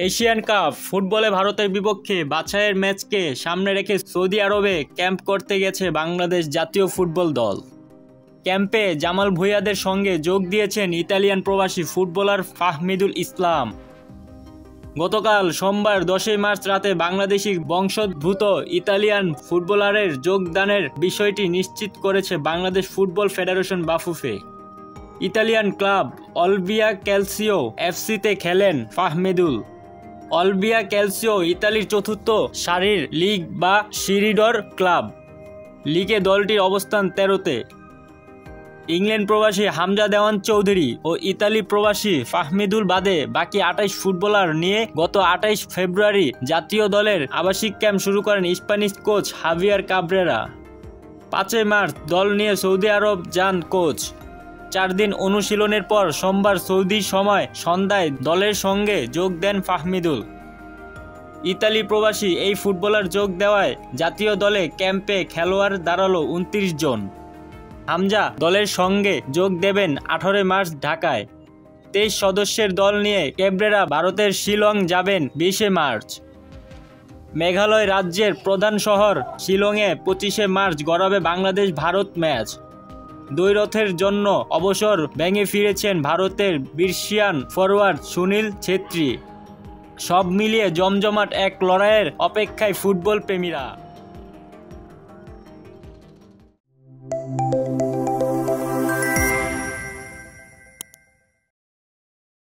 Asian cup ফুটবলে ভারতের বিপক্ষে বাছাইয়ের ম্যাচকে সামনে রেখে সৌদি আরবে ক্যাম্প করতে গেছে বাংলাদেশ জাতীয় ফুটবল দল। ক্যাম্পে জামাল ভুঁইয়াদের সঙ্গে যোগ দিয়েছেন ইতালিয়ান প্রবাসী ফুটবলার ফাহমিদুল ইসলাম। গতকাল সোমবার 10 মার্চ রাতে বাংলাদেশি বংশোদ্ভূত ইতালিয়ান ফুটবলারের যোগদানের বিষয়টি নিশ্চিত করেছে বাংলাদেশ ফুটবল ফেডারেশন বাফুফে। ইতালিয়ান ক্লাব অলবিয়া ক্যালসিও এফসিতে খেলেন ফাহমিদুল। অলবিয়া ক্যালসিও ইতালির চতুর্থ সারির লিগ বা সিরিডর ক্লাব। লিগে দলটির অবস্থান 13তে। ইংল্যান্ড প্রবাসী হামজা দেওয়ান চৌধুরী ও ইতালি প্রবাসী ফাহমিদুল বাদে বাকি 28 ফুটবলার নিয়ে গত 28 ফেব্রুয়ারি জাতীয় দলের আবাসিক ক্যাম্প শুরু করেন স্প্যানিশ কোচ হাভিয়ার কাবরেরা। 5 মার্চ দল নিয়ে সৌদি আরব যান কোচ। 4 দিন অনুশীলনের পর সোমবার সৌদি সময় সন্ধ্যায় দলের সঙ্গে যোগ দেন ফাহমিদুল। ইতালি প্রবাসী এই ফুটবলার যোগ দেওয়ায় জাতীয় দলে ক্যাম্পে খেলোয়াড় দাঁড়ালো 29 জন। হামজা দলের সঙ্গে যোগ দেবেন 18 মার্চ ঢাকায়। 23 সদস্যের দল নিয়ে ক্যাবরেরা ভারতের শিলং যাবেন 20 মার্চ। মেঘালয় রাজ্যের প্রধান শহর শিলংয়ে 25 মার্চ গড়াবে বাংলাদেশ ভারত ম্যাচ। দ্বৈরথের জন্য অবসর ভেঙে ফিরেছেন ভারতের বর্ষিয়ান ফরওয়ার্ড সুনীল ছেত্রী। সব মিলিয়ে জমজমাট এক লড়াইয়ের অপেক্ষায় ফুটবল প্রেমীরা।